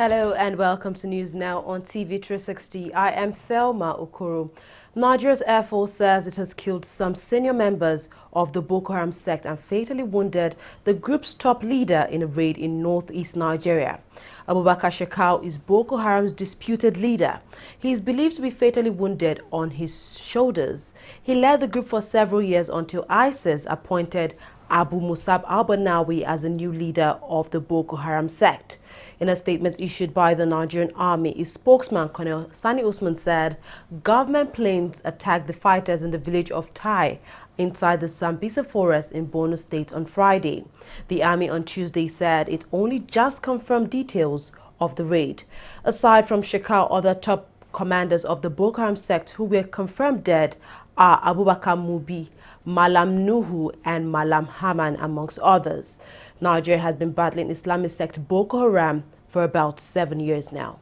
Hello and welcome to News Now on TV360. I am Thelma Okoro. Nigeria's Air Force says it has killed some senior members of the Boko Haram sect and fatally wounded the group's top leader in a raid in northeast Nigeria. Abubakar Shekau is Boko Haram's disputed leader. He is believed to be fatally wounded on his shoulders. He led the group for several years until ISIS appointed Abu Musab al-Banawi as the new leader of the Boko Haram sect. In a statement issued by the Nigerian Army, its spokesman Colonel Sani Usman said government planes attacked the fighters in the village of Tai inside the Sambisa forest in Borno State on Friday. The army on Tuesday said it only just confirmed details of the raid. Aside from Shekau, other top commanders of the Boko Haram sect who were confirmed dead are Abubakar Mubi, Malam Nuhu and Malam Haman, amongst others. Nigeria has been battling Islamic sect Boko Haram for about 7 years now.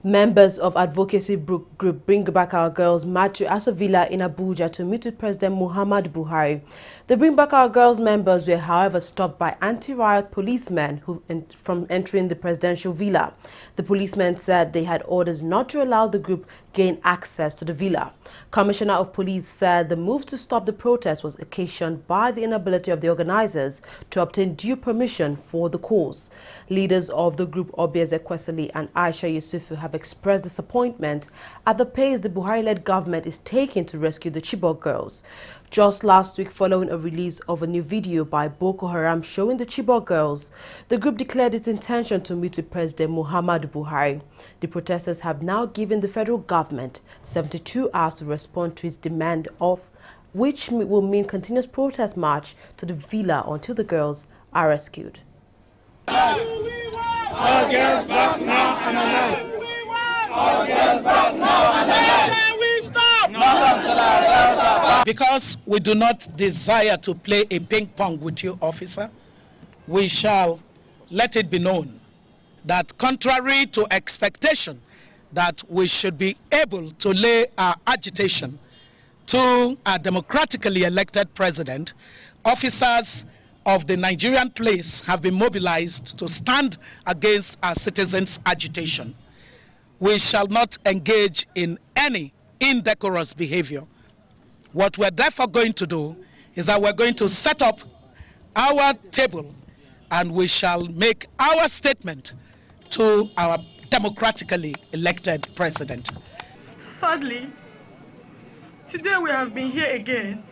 Members of advocacy group Bring Back Our Girls marched to Aso Villa in Abuja to meet with President Muhammadu Buhari. The Bring Back Our Girls members were, however, stopped by anti-riot policemen from entering the presidential villa. The policemen said they had orders not to allow the group gain access to the villa. Commissioner of Police said the move to stop the protest was occasioned by the inability of the organizers to obtain due permission for the cause. Leaders of the group Obieze Kwesili and Aisha Yusufu have expressed disappointment at the pace the Buhari-led government is taking to rescue the Chibok girls. Just last week, following a release of a new video by Boko Haram showing the Chibok girls, the group declared its intention to meet with President Muhammadu Buhari. The protesters have now given the federal government 72 hours to respond to its demand, of which will mean continuous protest march to the villa until the girls are rescued. Our girls back now and alive. Our girls back now and alive. Because we do not desire to play a ping pong with you, officer, we shall let it be known that contrary to expectation that we should be able to lay our agitation to a democratically elected president, officers of the Nigerian police have been mobilized to stand against our citizens' agitation. We shall not engage in any indecorous behavior. What we're therefore going to do is that we're going to set up our table and we shall make our statement to our democratically elected president. Sadly, today we have been here again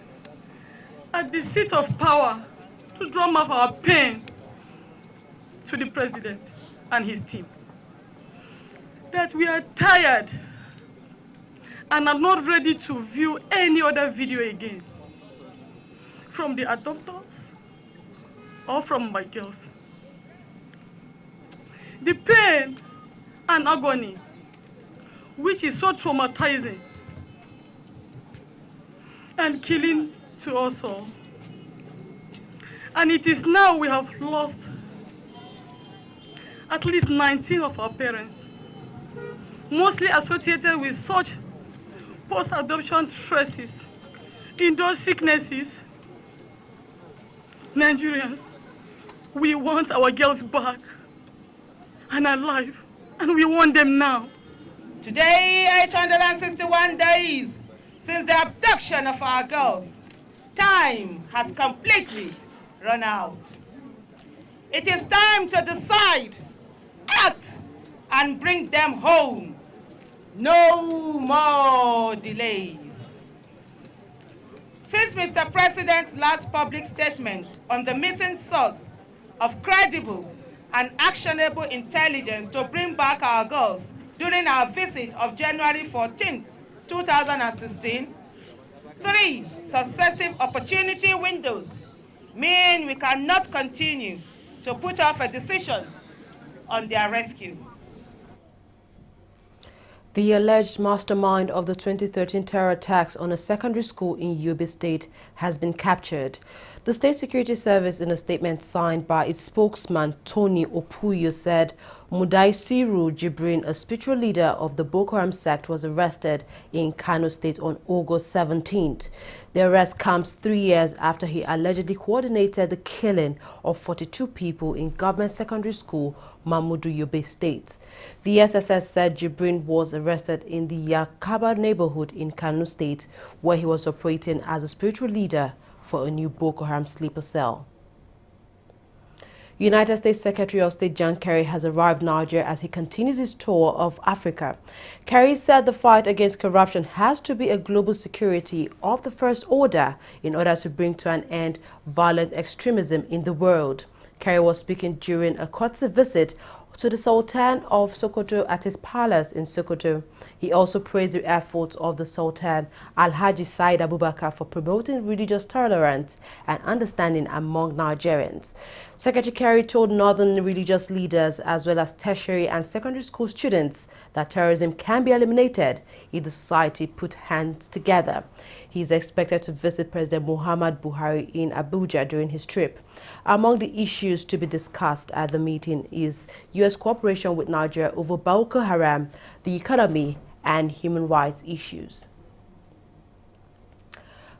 at the seat of power to drum up our pain to the president and his team. That we are tired and are not ready to view any other video again from the adopters or from my girls. The pain and agony, which is so traumatizing and killing to us all. And it is now we have lost at least 19 of our parents, mostly associated with such post-adoption stresses, indoor sicknesses. Nigerians, we want our girls back and alive, and we want them now. Today, 861 days since the abduction of our girls, time has completely run out. It is time to decide, act, and bring them home. No more delays. Since Mr. President's last public statement on the missing source of credible and actionable intelligence to bring back our girls during our visit of January 14, 2016, 3 successive opportunity windows mean we cannot continue to put off a decision on their rescue. The alleged mastermind of the 2013 terror attacks on a secondary school in Yobe State has been captured. The State Security Service, in a statement signed by its spokesman, Tony Opuyo, said Mudaisiru Jibrin, a spiritual leader of the Boko Haram sect, was arrested in Kano State on August 17th. The arrest comes 3 years after he allegedly coordinated the killing of 42 people in government secondary school, Mahmudu Yobe State. The SSS said Jibrin was arrested in the Yakaba neighborhood in Kano State, where he was operating as a spiritual leader for a new Boko Haram sleeper cell. United States Secretary of State John Kerry has arrived in Nigeria as he continues his tour of Africa. Kerry said the fight against corruption has to be a global security of the first order in order to bring to an end violent extremism in the world. Kerry was speaking during a courtesy visit to the Sultan of Sokoto at his palace in Sokoto. He also praised the efforts of the Sultan Alhaji Said Abubakar for promoting religious tolerance and understanding among Nigerians. Secretary Kerry told northern religious leaders as well as tertiary and secondary school students that terrorism can be eliminated if the society put hands together. He is expected to visit President Muhammad Buhari in Abuja during his trip. Among the issues to be discussed at the meeting is U.S. cooperation with Nigeria over Boko Haram, the economy, and human rights issues.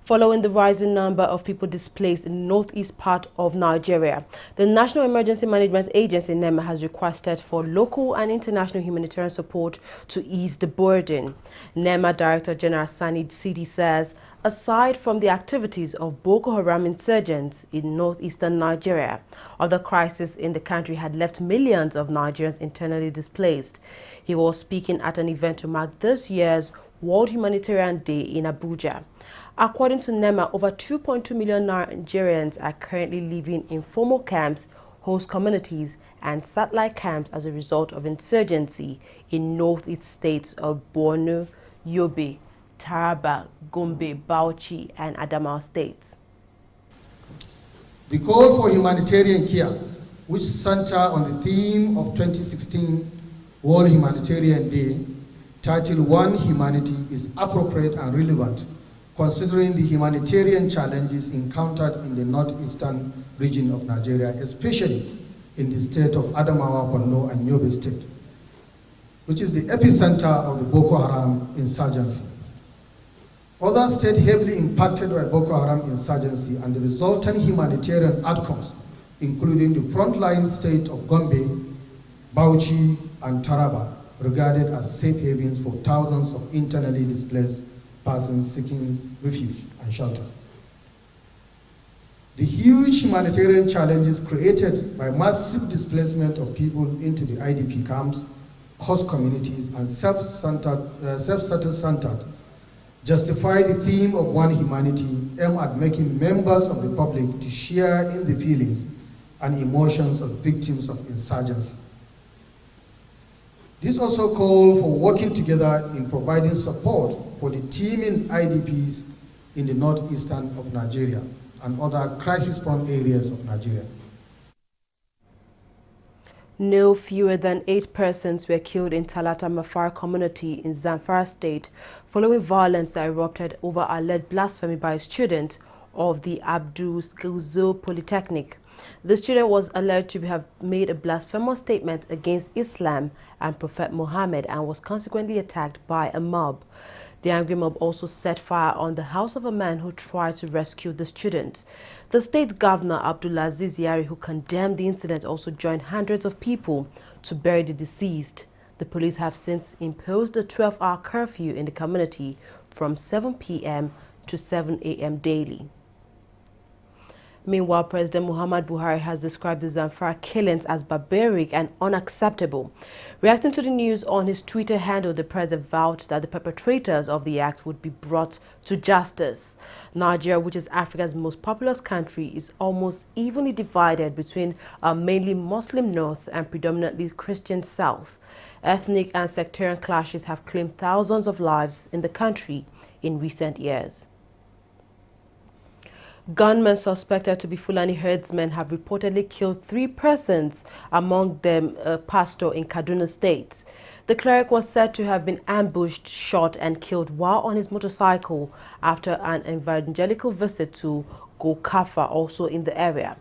Following the rising number of people displaced in the northeast part of Nigeria, the National Emergency Management Agency NEMA has requested for local and international humanitarian support to ease the burden. NEMA Director General Sani Sidi says, aside from the activities of Boko Haram insurgents in northeastern Nigeria, other crises in the country had left millions of Nigerians internally displaced. He was speaking at an event to mark this year's World Humanitarian Day in Abuja. According to NEMA, over 2.2 million Nigerians are currently living in formal camps, host communities, and satellite camps as a result of insurgency in northeast states of Borno, Yobe, Taraba, Gombe, Bauchi, and Adamawa states. The call for humanitarian care, which center on the theme of 2016 World Humanitarian Day, titled One Humanity, is appropriate and relevant, considering the humanitarian challenges encountered in the northeastern region of Nigeria, especially in the state of Adamawa, Borno, and Yobe State, which is the epicenter of the Boko Haram insurgency. Other states heavily impacted by Boko Haram insurgency and the resultant humanitarian outcomes, including the frontline state of Gombe, Bauchi, and Taraba, regarded as safe havens for thousands of internally displaced persons seeking refuge and shelter. The huge humanitarian challenges created by massive displacement of people into the IDP camps, host communities, and self-centered justify the theme of One Humanity, aimed at making members of the public to share in the feelings and emotions of victims of insurgency. This also calls for working together in providing support for the teeming IDPs in the northeastern of Nigeria and other crisis-prone areas of Nigeria. No fewer than 8 persons were killed in Talata Mafara community in Zamfara state following violence that erupted over alleged blasphemy by a student of the Abdul Guzo Polytechnic. The student was alleged to have made a blasphemous statement against Islam and Prophet Muhammad and was consequently attacked by a mob. The angry mob also set fire on the house of a man who tried to rescue the student. The state governor, Abdulaziz Yari, who condemned the incident, also joined hundreds of people to bury the deceased. The police have since imposed a 12-hour curfew in the community from 7 p.m. to 7 a.m. daily. Meanwhile, President Muhammad Buhari has described the Zamfara killings as barbaric and unacceptable. Reacting to the news on his Twitter handle, the president vowed that the perpetrators of the act would be brought to justice. Nigeria, which is Africa's most populous country, is almost evenly divided between a mainly Muslim north and predominantly Christian south. Ethnic and sectarian clashes have claimed thousands of lives in the country in recent years. Gunmen suspected to be Fulani herdsmen have reportedly killed 3 persons, among them a pastor in Kaduna State. The cleric was said to have been ambushed, shot and killed while on his motorcycle after an evangelical visit to Gokafa, also in the area.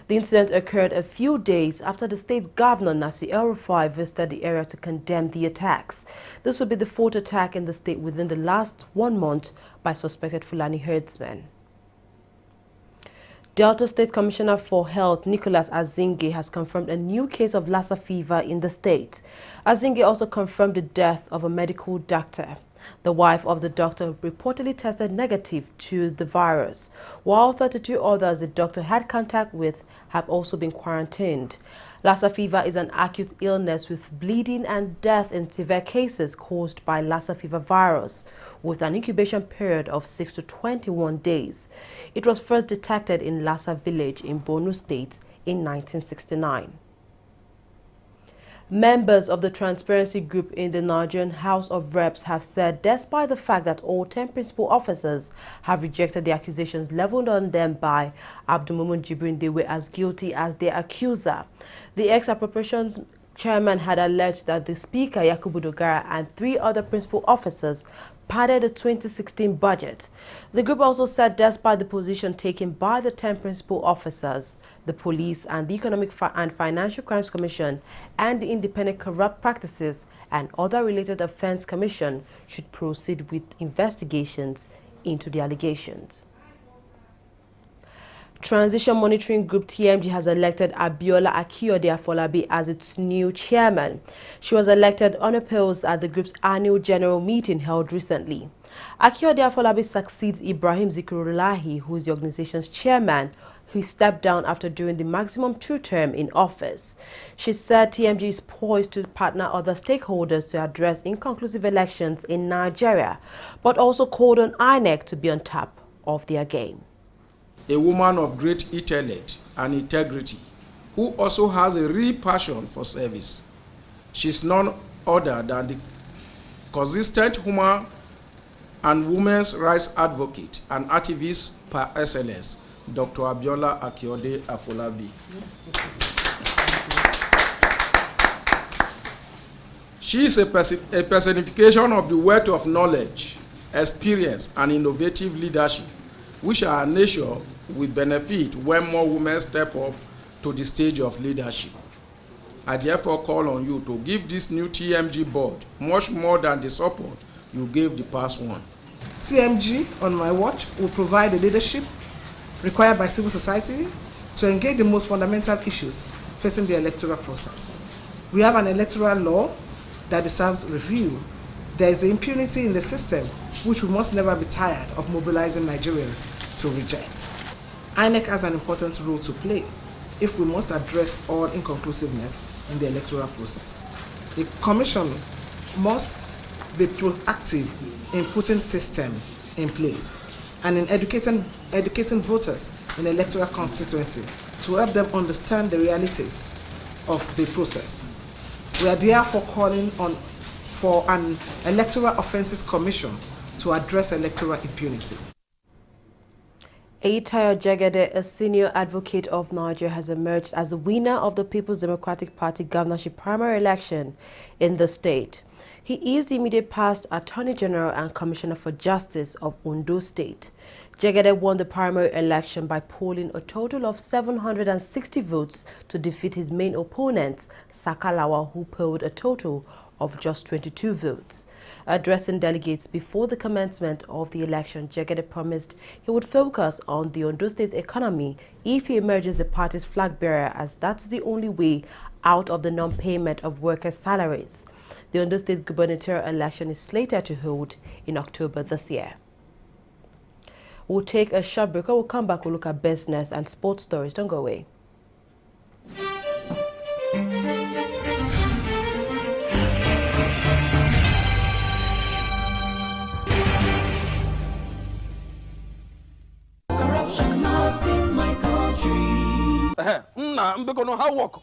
The incident occurred a few days after the state governor, Nasir El-Rufai, visited the area to condemn the attacks. This will be the fourth attack in the state within the last 1 month by suspected Fulani herdsmen. Delta State Commissioner for Health, Nicholas Azinge, has confirmed a new case of Lassa fever in the state. Azinge also confirmed the death of a medical doctor. The wife of the doctor reportedly tested negative to the virus, while 32 others the doctor had contact with have also been quarantined. Lassa fever is an acute illness with bleeding and death in severe cases caused by Lassa fever virus, with an incubation period of 6 to 21 days. It was first detected in Lassa village in Borno State in 1969. Members of the transparency group in the Nigerian House of Reps have said despite the fact that all 10 principal officers have rejected the accusations leveled on them by Abdulmumun Jibrin, they were as guilty as their accuser. The ex-appropriations chairman had alleged that the Speaker, Yakubu Dogara, and 3 other principal officers padded the 2016 budget. The group also said despite the position taken by the 10 principal officers, the police and the Economic and Financial Crimes Commission and the Independent Corrupt Practices and Other Related Offense Commission should proceed with investigations into the allegations. Transition Monitoring Group TMG has elected Abiola Akiyode-Afolabi as its new chairman. She was elected unopposed at the group's annual general meeting held recently. Akiyode-Afolabi succeeds Ibrahim Zikrulahi, who is the organization's chairman, who stepped down after doing the maximum 2 term in office. She said TMG is poised to partner other stakeholders to address inconclusive elections in Nigeria, but also called on INEC to be on top of their game. A woman of great intellect and integrity, who also has a real passion for service. She's none other than the consistent human and women's rights advocate and activist par excellence, Dr. Abiola Akiyode-Afolabi. She is a personification of the wealth of knowledge, experience, and innovative leadership, which our nation will benefit when more women step up to the stage of leadership. I therefore call on you to give this new TMG board much more than the support you gave the past one. TMG, on my watch, will provide the leadership required by civil society to engage the most fundamental issues facing the electoral process. We have an electoral law that deserves review. There is impunity in the system, which we must never be tired of mobilizing Nigerians to reject. INEC has an important role to play if we must address all inconclusiveness in the electoral process. The Commission must be proactive in putting systems in place and in educating voters in electoral constituency to help them understand the realities of the process. We are therefore calling for an Electoral Offences Commission to address electoral impunity. Eitayo Jegede, a senior advocate of Nigeria, has emerged as the winner of the People's Democratic Party governorship primary election in the state. He is the immediate past Attorney General and Commissioner for Justice of Ondo State. Jegede won the primary election by polling a total of 760 votes to defeat his main opponent, Sakalawa, who polled a total of just 22 votes. Addressing delegates before the commencement of the election, Jegede promised he would focus on the Ondo State economy if he emerges the party's flag bearer, as that's the only way out of the non-payment of workers' salaries. The Ondo State gubernatorial election is slated to hold in October this year. We'll take a short break. We'll come back. We'll look at business and sports stories. Don't go away. How work?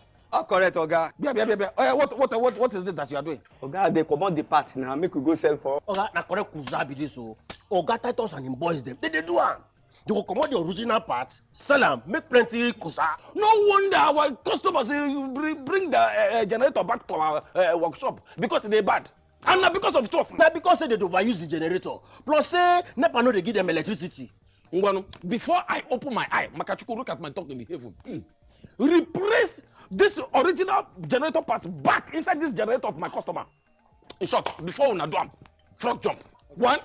Correct, Oga. What is it that you are doing? Oga, they command the part now. Make we go sell for. Oga, na correct kuza be this so. Oga Titus and him boys them. They do am. They will command the original parts, sell them, make plenty kusa. No wonder our customers bring the generator back to our workshop because they bad. And not because of stuff. Now because they overuse the generator. Plus say NEPA no they give them electricity. Before I open my eye, Makachuku look at my talk in the heaven. replace this original generator parts back inside this generator of my customer. In short, before una do am, frog jump. One,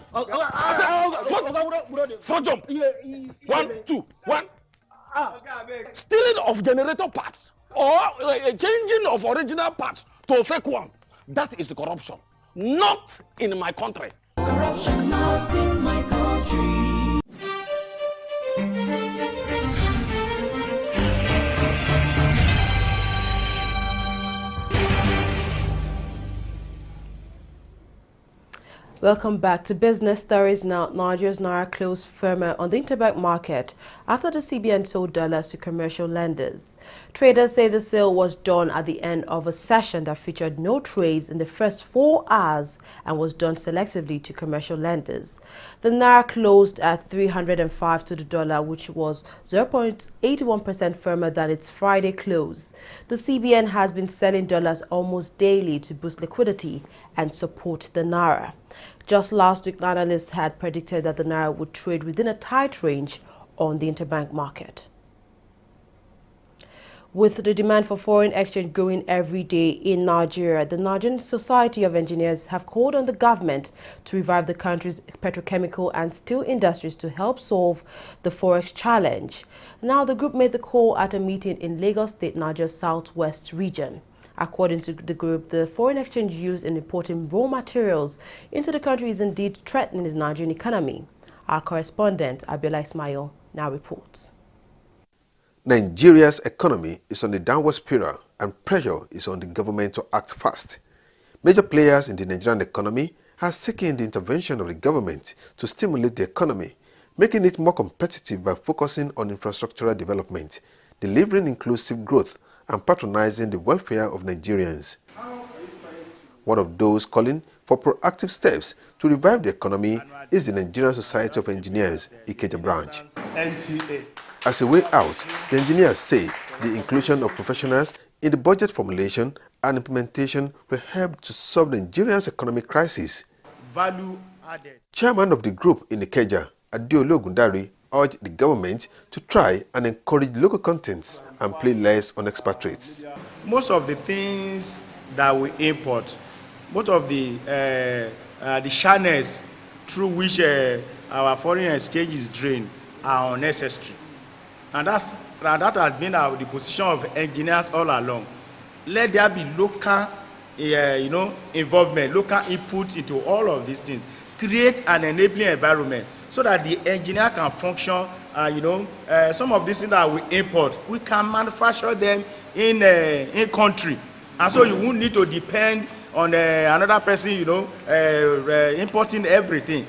frog jump. 1, 2, 1. Stealing of generator parts or changing of original parts to a fake one. That is the corruption. Not in my country. Corruption not in my country. Welcome back to Business Stories Now. Nigeria's Naira closed firmer on the interbank market after the CBN sold dollars to commercial lenders. Traders say the sale was done at the end of a session that featured no trades in the first 4 hours and was done selectively to commercial lenders. The Naira closed at 305 to the dollar, which was 0.81% firmer than its Friday close. The CBN has been selling dollars almost daily to boost liquidity and support the Naira. Just last week, analysts had predicted that the Naira would trade within a tight range on the interbank market. With the demand for foreign exchange growing every day in Nigeria, the Nigerian Society of Engineers have called on the government to revive the country's petrochemical and steel industries to help solve the forex challenge. Now, the group made the call at a meeting in Lagos State, Nigeria's southwest region. According to the group, the foreign exchange used in importing raw materials into the country is indeed threatening the Nigerian economy. Our correspondent, Abiola Ismail, now reports. Nigeria's economy is on the downward spiral and pressure is on the government to act fast. Major players in the Nigerian economy are seeking the intervention of the government to stimulate the economy, making it more competitive by focusing on infrastructural development, delivering inclusive growth, and patronizing the welfare of Nigerians. One of those calling for proactive steps to revive the economy is the Nigerian Society of Engineers, Ikeja branch. As a way out, the engineers say the inclusion of professionals in the budget formulation and implementation will help to solve Nigeria's economic crisis. Value added. Chairman of the group in Ikeja, Adeolu Ogundari, urged the government to try and encourage local contents and play less on expatriates. Most of the things that we import, most of the channels through which our foreign exchange is drained are unnecessary. And that has been the position of engineers all along. Let there be local involvement, local input into all of these things. Create an enabling environment so that the engineer can function. Some of these things that we import, we can manufacture them in country, and so you won't need to depend on another person, importing everything.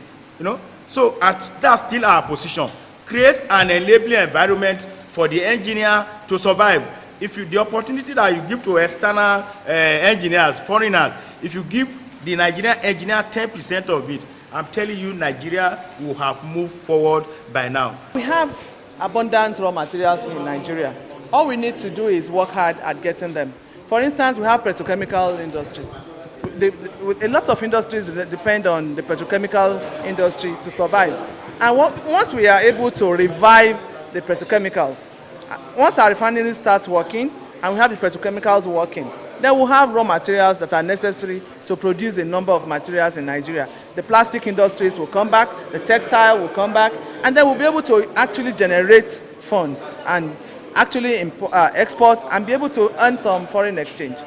So that's still our position. Create an enabling environment for the engineer to survive. If the opportunity that you give to external engineers, foreigners, if you give the Nigerian engineer 10% of it, I'm telling you, Nigeria will have moved forward by now. We have abundant raw materials in Nigeria. All we need to do is work hard at getting them. For instance, we have petrochemical industry. A lot of industries depend on the petrochemical industry to survive. And once we are able to revive the petrochemicals, once our refinery starts working and we have the petrochemicals working, then we'll have raw materials that are necessary to produce a number of materials in Nigeria. The plastic industries will come back, the textile will come back, and then we'll be able to actually generate funds and actually export and be able to earn some foreign exchange.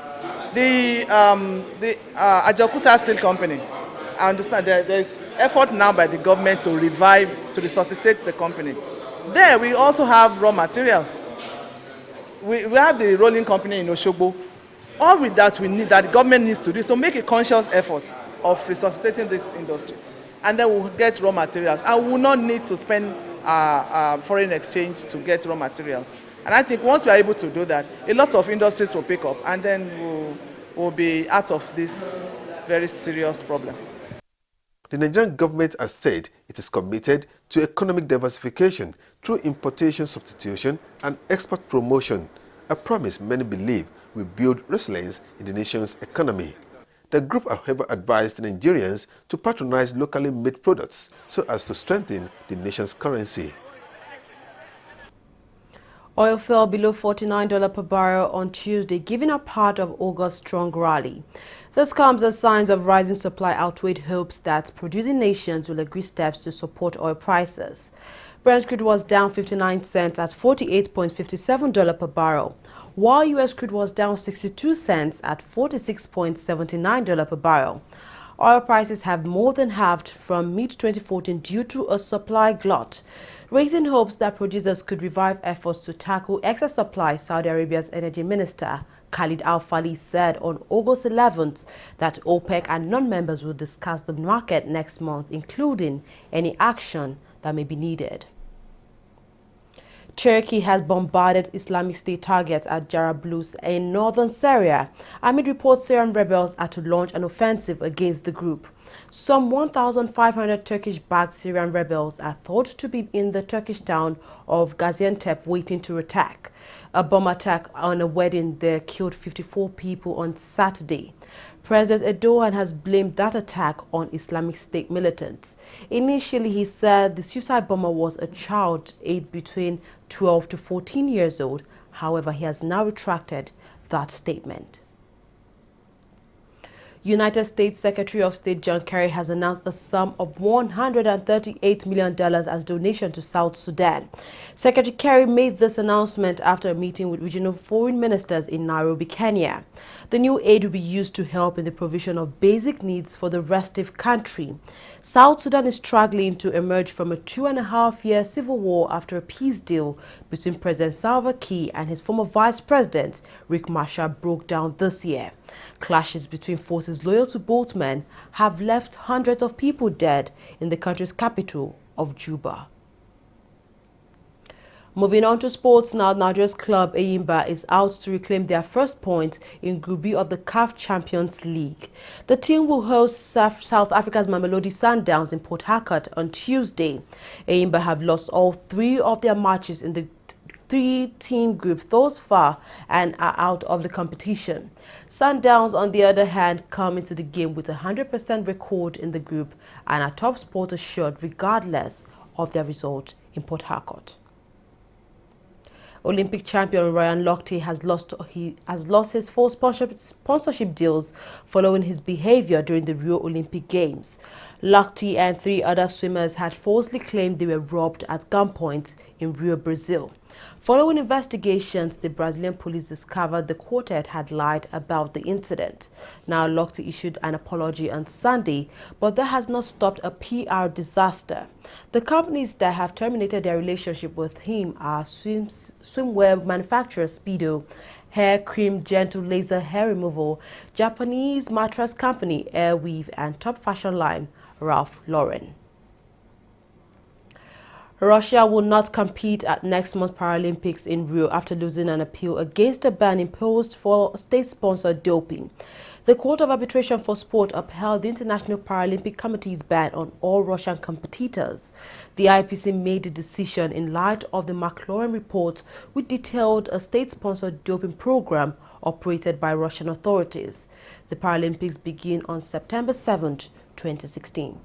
The Ajaokuta Steel Company, I understand there's effort now by the government to revive, to resuscitate the company. There we also have raw materials. We have the rolling company in Osogbo. All with that we need, that the government needs to do, so make a conscious effort of resuscitating these industries. And then we'll get raw materials. And we will not need to spend foreign exchange to get raw materials. And I think once we are able to do that, a lot of industries will pick up, and then we'll be out of this very serious problem. The Nigerian government has said it is committed to economic diversification through importation substitution and export promotion, a promise many believe will build resilience in the nation's economy. The group, however, advised Nigerians to patronize locally made products so as to strengthen the nation's currency. Oil fell below $49 per barrel on Tuesday, giving a part of August's strong rally. This comes as signs of rising supply outweighed hopes that producing nations will agree steps to support oil prices. Brent crude was down 59 cents at $48.57 per barrel, while U.S. crude was down 62 cents at $46.79 per barrel. Oil prices have more than halved from mid-2014 due to a supply glut, raising hopes that producers could revive efforts to tackle excess supply. Saudi Arabia's energy minister Khalid Al-Falih said on August 11th that OPEC and non-members will discuss the market next month, including any action that may be needed. Turkey has bombarded Islamic State targets at Jarablus in northern Syria amid reports Syrian rebels are to launch an offensive against the group. Some 1,500 Turkish-backed Syrian rebels are thought to be in the Turkish town of Gaziantep waiting to attack. A bomb attack on a wedding there killed 54 people on Saturday. President Erdogan has blamed that attack on Islamic State militants. Initially, he said the suicide bomber was a child aged between 12 to 14 years old. However, he has now retracted that statement. United States Secretary of State John Kerry has announced a sum of $138 million as donation to South Sudan. Secretary Kerry made this announcement after a meeting with regional foreign ministers in Nairobi, Kenya. The new aid will be used to help in the provision of basic needs for the restive country. South Sudan is struggling to emerge from a 2.5-year civil war after a peace deal between President Salva Kiir and his former vice president, Riek Machar, broke down this year. Clashes between forces loyal to both men have left hundreds of people dead in the country's capital of Juba. Moving on to sports now, Nigeria's club Enyimba is out to reclaim their first point in Group B of the CAF Champions League. The team will host South Africa's Mamelodi Sundowns in Port Harcourt on Tuesday. Enyimba have lost all 3 of their matches in the 3-team group thus far and are out of the competition. Sundowns, on the other hand, come into the game with a 100% record in the group and are top spot assured regardless of their result in Port Harcourt. Olympic champion Ryan Lochte has lost his 4 sponsorship deals following his behavior during the Rio Olympic Games. Lochte and 3 other swimmers had falsely claimed they were robbed at gunpoint in Rio, Brazil. Following investigations, the Brazilian police discovered the quartet had lied about the incident. Now, Lochte issued an apology on Sunday, but that has not stopped a PR disaster. The companies that have terminated their relationship with him are swimwear manufacturer Speedo, hair cream Gentle Laser Hair Removal, Japanese mattress company Airweave, and top fashion line Ralph Lauren. Russia will not compete at next month's Paralympics in Rio after losing an appeal against a ban imposed for state-sponsored doping. The Court of Arbitration for Sport upheld the International Paralympic Committee's ban on all Russian competitors. The IPC made the decision in light of the McLaurin report, which detailed a state-sponsored doping program operated by Russian authorities. The Paralympics begin on September 7, 2016.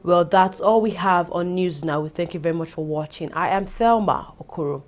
Well, that's all we have on News Now. We thank you very much for watching. I am Thelma Okoro.